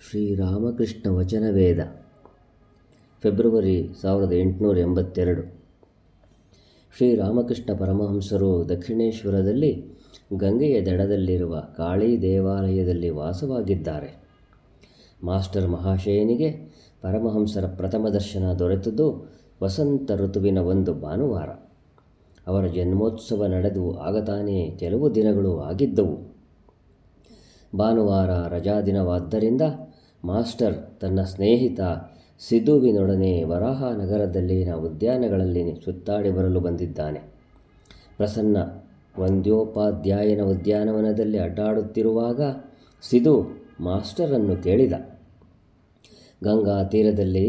Sri Ramakrishna ವಚನವೇದ February 1882. Sri Ramakrishna ಪರಮಹಂಸರು ದಕ್ಷಿಣೇಶ್ವರದಲ್ಲಿ ಗಂಗೆಯ ದಡದಲ್ಲಿರುವ ಕಾಳಿ ದೇವಾಲಯದಲ್ಲಿ ವಾಸವಾಗಿದ್ದಾರೆ. ಮಾಸ್ಟರ್ ಮಹಾಶಯನಿಗೆ ಪರಮಹಂಸರ ಪ್ರಥಮ ದರ್ಶನ ದೊರೆತದ್ದು ವಸಂತ ಋತುವಿನ ಒಂದು ಭಾನುವಾರ. ಅವರ ಜನ್ಮೋತ್ಸವ ನಡೆದು ಆಗತಾನೇ ಕೆಲವು ದಿನಗಳು ಆಗಿದ್ದವು. ಭಾನುವಾರ ರಜಾದಿನವಾದ್ದರಿಂದ ಮಾಸ್ಟರ್ ತನ್ನ ಸ್ನೇಹಿತ ಸಿಧುವಿನೊಡನೆ ವರಾಹನಗರದಲ್ಲಿನ ಉದ್ಯಾನಗಳಲ್ಲಿ ಸುತ್ತಾಡಿ ಬರಲು ಬಂದಿದ್ದಾನೆ. ಪ್ರಸನ್ನ ವಂದ್ಯೋಪಾಧ್ಯಾಯನ ಉದ್ಯಾನವನದಲ್ಲಿ ಅಡ್ಡಾಡುತ್ತಿರುವಾಗ ಸಿಧು ಮಾಸ್ಟರನ್ನು ಕೇಳಿದ. ಗಂಗಾ ತೀರದಲ್ಲಿ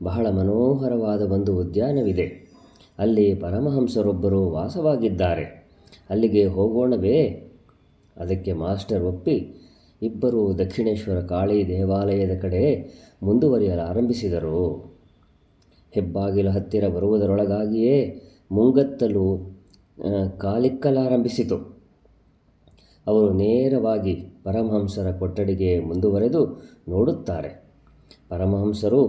ಬಹಳ ಮನೋಹರವಾದ ಒಂದು ಉದ್ಯಾನವಿದೆ. ಅಲ್ಲಿ ಪರಮಹಂಸರೊಬ್ಬರು ವಾಸವಾಗಿದ್ದಾರೆ. ಅಲ್ಲಿಗೆ ಹೋಗೋಣವೇ? ಅದಕ್ಕೆ ಮಾಸ್ಟರ್ ಒಪ್ಪಿ ಇಬ್ಬರು ದಕ್ಷಿಣೇಶ್ವರ ಕಾಳಿ ದೇವಾಲಯದ ಕಡೆ ಮುಂದುವರಿಯಲಾರಂಭಿಸಿದರು. ಹೆಬ್ಬಾಗಿಲ ಹತ್ತಿರ ಬರುವುದರೊಳಗಾಗಿಯೇ ಮುಂಗತ್ತಲು ಕಾಲಿಕ್ಕಲಾರಂಭಿಸಿತು. ಅವರು ನೇರವಾಗಿ ಪರಮಹಂಸರ ಕೊಠಡಿಗೆ ಮುಂದುವರೆದು ನೋಡುತ್ತಾರೆ. ಪರಮಹಂಸರು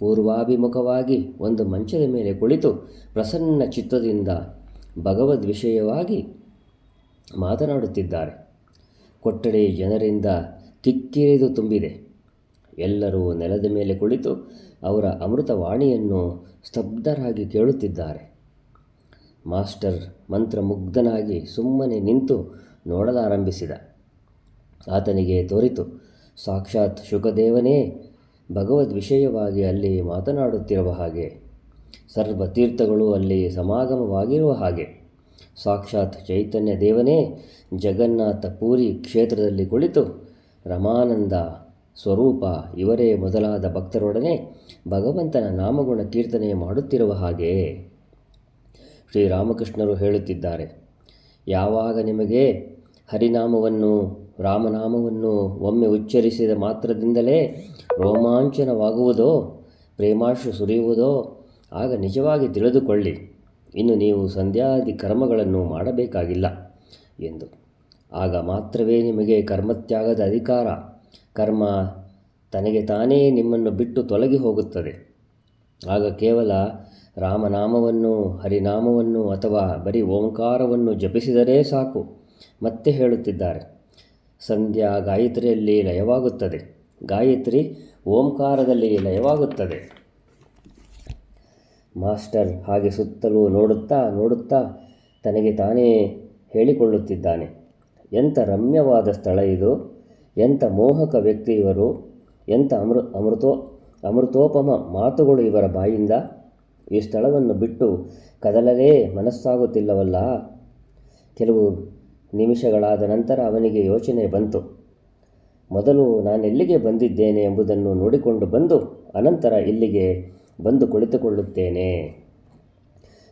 ಪೂರ್ವಾಭಿಮುಖವಾಗಿ ಒಂದು ಮಂಚದ ಮೇಲೆ ಕುಳಿತು ಪ್ರಸನ್ನ ಚಿತ್ತದಿಂದ ಭಗವದ್ ವಿಷಯವಾಗಿ ಮಾತನಾಡುತ್ತಿದ್ದಾರೆ. ಕೊಠಡಿ ಜನರಿಂದ ಕಿಕ್ಕಿರಿದು ತುಂಬಿದೆ. ಎಲ್ಲರೂ ನೆಲದ ಮೇಲೆ ಕುಳಿತು ಅವರ ಅಮೃತವಾಣಿಯನ್ನು ಸ್ತಬ್ಧರಾಗಿ ಕೇಳುತ್ತಿದ್ದಾರೆ. ಮಾಸ್ಟರ್ ಮಂತ್ರಮುಗ್ಧನಾಗಿ ಸುಮ್ಮನೆ ನಿಂತು ನೋಡಲಾರಂಭಿಸಿದ. ಆತನಿಗೆ ತೋರಿತು, ಸಾಕ್ಷಾತ್ ಶುಕದೇವನೇ ಭಗವದ್ ವಿಷಯವಾಗಿ ಅಲ್ಲಿ ಮಾತನಾಡುತ್ತಿರುವ ಹಾಗೆ, ಸರ್ವ ತೀರ್ಥಗಳು ಅಲ್ಲಿ ಸಮಾಗಮವಾಗಿರುವ ಹಾಗೆ, ಸಾಕ್ಷಾತ್ ಚೈತನ್ಯ ದೇವನೇ ಜಗನ್ನಾಥ ಪುರಿ ಕ್ಷೇತ್ರದಲ್ಲಿ ಕುಳಿತು ರಮಾನಂದ ಸ್ವರೂಪ ಇವರೇ ಮೊದಲಾದ ಭಕ್ತರೊಡನೆ ಭಗವಂತನ ನಾಮಗುಣ ಕೀರ್ತನೆ ಮಾಡುತ್ತಿರುವ ಹಾಗೆ. ಶ್ರೀರಾಮಕೃಷ್ಣರು ಹೇಳುತ್ತಿದ್ದಾರೆ, ಯಾವಾಗ ನಿಮಗೆ ಹರಿನಾಮವನ್ನು ರಾಮನಾಮವನ್ನು ಒಮ್ಮೆ ಉಚ್ಚರಿಸಿದ ಮಾತ್ರದಿಂದಲೇ ರೋಮಾಂಚನವಾಗುವುದೋ, ಪ್ರೇಮಾಶ್ರು ಸುರಿಯುವುದೋ, ಆಗ ನಿಜವಾಗಿ ತಿಳಿದುಕೊಳ್ಳಿ, ಇನ್ನು ನೀವು ಸಂಧ್ಯಾದಿ ಕರ್ಮಗಳನ್ನು ಮಾಡಬೇಕಾಗಿಲ್ಲ ಎಂದು. ಆಗ ಮಾತ್ರವೇ ನಿಮಗೆ ಕರ್ಮತ್ಯಾಗದ ಅಧಿಕಾರ. ಕರ್ಮ ತನಗೆ ತಾನೇ ನಿಮ್ಮನ್ನು ಬಿಟ್ಟು ತೊಲಗಿ ಹೋಗುತ್ತದೆ. ಆಗ ಕೇವಲ ರಾಮನಾಮವನ್ನು ಹರಿನಾಮವನ್ನು ಅಥವಾ ಬರೀ ಓಂಕಾರವನ್ನು ಜಪಿಸಿದರೆ ಸಾಕು. ಮತ್ತೆ ಹೇಳುತ್ತಿದ್ದಾರೆ, ಸಂಧ್ಯಾ ಗಾಯತ್ರಿಯಲ್ಲಿ ಲಯವಾಗುತ್ತದೆ, ಗಾಯತ್ರಿ ಓಂಕಾರದಲ್ಲಿ ಲಯವಾಗುತ್ತದೆ. ಮಾಸ್ಟರ್ ಹಾಗೆ ಸುತ್ತಲೂ ನೋಡುತ್ತಾ ನೋಡುತ್ತಾ ತನಗೆ ತಾನೇ ಹೇಳಿಕೊಳ್ಳುತ್ತಿದ್ದಾನೆ, ಎಂಥ ರಮ್ಯವಾದ ಸ್ಥಳ ಇದು, ಎಂಥ ಮೋಹಕ ವ್ಯಕ್ತಿ ಇವರು, ಎಂಥ ಅಮೃತೋಪಮ ಮಾತುಗಳು ಇವರ ಬಾಯಿಂದ. ಈ ಸ್ಥಳವನ್ನು ಬಿಟ್ಟು ಕದಲಲೇ ಮನಸ್ಸಾಗುತ್ತಿಲ್ಲವಲ್ಲ. ಕೆಲವು ನಿಮಿಷಗಳಾದ ನಂತರ ಅವನಿಗೆ ಯೋಚನೆ ಬಂತು. ಮೊದಲು ನಾನೆಲ್ಲಿಗೆ ಬಂದಿದ್ದೇನೆ ಎಂಬುದನ್ನು ನೋಡಿಕೊಂಡು ಬಂದು ಅನಂತರ ಇಲ್ಲಿಗೆ ಬಂದು ಕುಳಿತುಕೊಳ್ಳುತ್ತೇನೆ.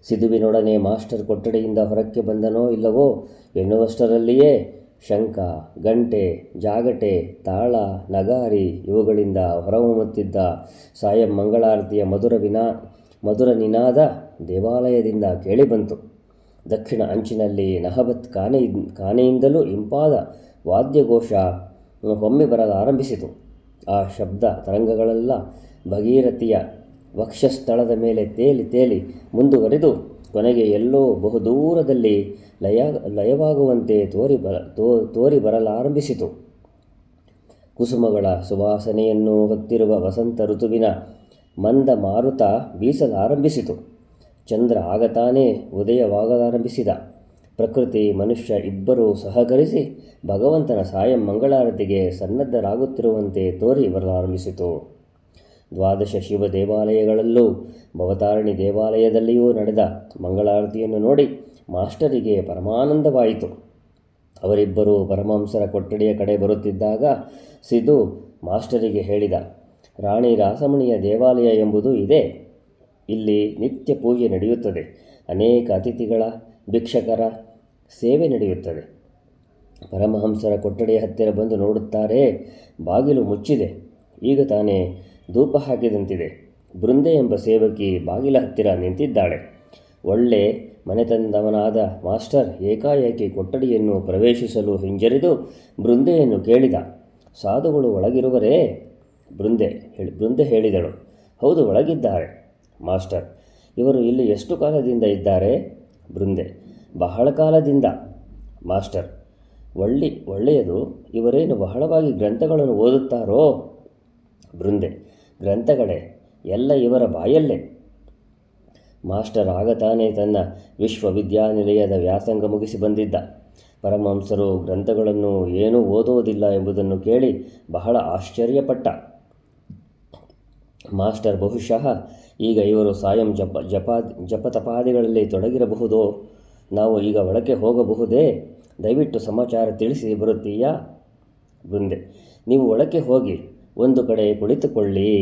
ಸಿಧುವಿನೊಡನೆ ಮಾಸ್ಟರ್ ಕೊಠಡಿಯಿಂದ ಹೊರಕ್ಕೆ ಬಂದನೋ ಇಲ್ಲವೋ ಎನ್ನುವಷ್ಟರಲ್ಲಿಯೇ ಶಂಖ, ಗಂಟೆ, ಜಾಗಟೆ, ತಾಳ, ನಗಾರಿ ಇವುಗಳಿಂದ ಹೊರಹೊಮ್ಮುತ್ತಿದ್ದ ಸಾಯಂ ಮಂಗಳಾರತಿಯ ಮಧುರ ನಿನಾದ ದೇವಾಲಯದಿಂದ ಕೇಳಿಬಂತು. ದಕ್ಷಿಣ ಅಂಚಿನಲ್ಲಿ ನಹಬತ್ ಕಾನೆಯಿಂದಲೂ ಇಂಪಾದ ವಾದ್ಯಘೋಷ ಹೊಮ್ಮಿ ಬರಲಾರಂಭಿಸಿತು. ಆ ಶಬ್ದ ತರಂಗಗಳೆಲ್ಲ ಭಗೀರಥಿಯ ವಕ್ಷಸ್ಥಳದ ಮೇಲೆ ತೇಲಿ ತೇಲಿ ಮುಂದುವರೆದು ಕೊನೆಗೆ ಎಲ್ಲೋ ಬಹುದೂರದಲ್ಲಿ ಲಯವಾಗುವಂತೆ ತೋರಿ ಬರಲಾರಂಭಿಸಿತು. ಕುಸುಮಗಳ ಸುವಾಸನೆಯನ್ನು ಹೊತ್ತಿರುವ ವಸಂತ ಋತುವಿನ ಮಂದ ಮಾರುತ ಬೀಸಲಾರಂಭಿಸಿತು. ಚಂದ್ರ ಆಗತಾನೇ ಉದಯವಾಗಲಾರಂಭಿಸಿದ. ಪ್ರಕೃತಿ ಮನುಷ್ಯ ಇಬ್ಬರೂ ಸಹಕರಿಸಿ ಭಗವಂತನ ಸಾಯಂ ಮಂಗಳಾರತಿಗೆ ಸನ್ನದ್ಧರಾಗುತ್ತಿರುವಂತೆ ತೋರಿ ಬರಲಾರಂಭಿಸಿತು. ದ್ವಾದಶ ಶಿವ ದೇವಾಲಯಗಳಲ್ಲೂ ಭವತಾರಿಣಿ ದೇವಾಲಯದಲ್ಲಿಯೂ ನಡೆದ ಮಂಗಳಾರತಿಯನ್ನು ನೋಡಿ ಮಾಸ್ಟರಿಗೆ ಪರಮಾನಂದವಾಯಿತು. ಅವರಿಬ್ಬರೂ ಪರಮಹಂಸರ ಕೊಠಡಿಯ ಕಡೆ ಬರುತ್ತಿದ್ದಾಗ ಸಿಧು ಮಾಸ್ಟರಿಗೆ ಹೇಳಿದ, ರಾಣಿ ರಾಸಮಣಿಯ ದೇವಾಲಯ ಎಂಬುದು ಇದೆ. ಇಲ್ಲಿ ನಿತ್ಯ ಪೂಜೆ ನಡೆಯುತ್ತದೆ. ಅನೇಕ ಅತಿಥಿಗಳ ಭಿಕ್ಷಕರ ಸೇವೆ ನಡೆಯುತ್ತದೆ. ಪರಮಹಂಸರ ಕೊಠಡಿಯ ಹತ್ತಿರ ಬಂದು ನೋಡುತ್ತಾರೆ, ಬಾಗಿಲು ಮುಚ್ಚಿದೆ. ಈಗ ತಾನೇ ಧೂಪ ಹಾಕಿದಂತಿದೆ. ಬೃಂದೆ ಎಂಬ ಸೇವಕಿ ಬಾಗಿಲ ಹತ್ತಿರ ನಿಂತಿದ್ದಾಳೆ. ಒಳ್ಳೆ ಮನೆತಂದವನಾದ ಮಾಸ್ಟರ್ ಏಕಾಏಕಿ ಕೊಠಡಿಯನ್ನು ಪ್ರವೇಶಿಸಲು ಹಿಂಜರಿದು ಬೃಂದೆಯನ್ನು ಕೇಳಿದ, ಸಾಧುಗಳು ಒಳಗಿರುವರೇ? ಬೃಂದೆ ಹೇಳಿದಳು. ಹೌದು, ಒಳಗಿದ್ದಾರೆ. ಮಾಸ್ಟರ್, ಇವರು ಇಲ್ಲಿ ಎಷ್ಟು ಕಾಲದಿಂದ ಇದ್ದಾರೆ? ಬೃಂದೆ, ಬಹಳ ಕಾಲದಿಂದ. ಮಾಸ್ಟರ್, ಒಳ್ಳೆಯದು. ಇವರೇನು ಬಹಳವಾಗಿ ಗ್ರಂಥಗಳನ್ನು ಓದುತ್ತಾರೋ? ಬೃಂದೆ, ಗ್ರಂಥಗಳೇ ಎಲ್ಲ ಇವರ ಬಾಯಲ್ಲೇ. ಮಾಸ್ಟರ್ ಆಗ ತಾನೇ ತನ್ನ ವಿಶ್ವವಿದ್ಯಾನಿಲಯದ ವ್ಯಾಸಂಗ ಮುಗಿಸಿ ಬಂದಿದ್ದ. ಪರಮಹಂಸರು ಗ್ರಂಥಗಳನ್ನು ಏನೂ ಓದೋದಿಲ್ಲ ಎಂಬುದನ್ನು ಕೇಳಿ ಬಹಳ ಆಶ್ಚರ್ಯಪಟ್ಟ. ಮಾಸ್ಟರ್, ಬಹುಶಃ ಈಗ ಇವರು ಸಾಯಂ ಜಪತಪಾದಿಗಳಲ್ಲಿ ತೊಡಗಿರಬಹುದೋ? ನಾವು ಈಗ ಒಳಗೆ ಹೋಗಬಹುದೇ? ದಯವಿಟ್ಟು ಸಮಾಚಾರ ತಿಳಿಸಿ ಬರುತ್ತೀಯಾ? ಬೃಂದೆ, ನೀವು ಒಳಕ್ಕೆ ಹೋಗಿ ಒಂದು ಕಡೆ ಕುಳಿತುಕೊಳ್ಳಿ.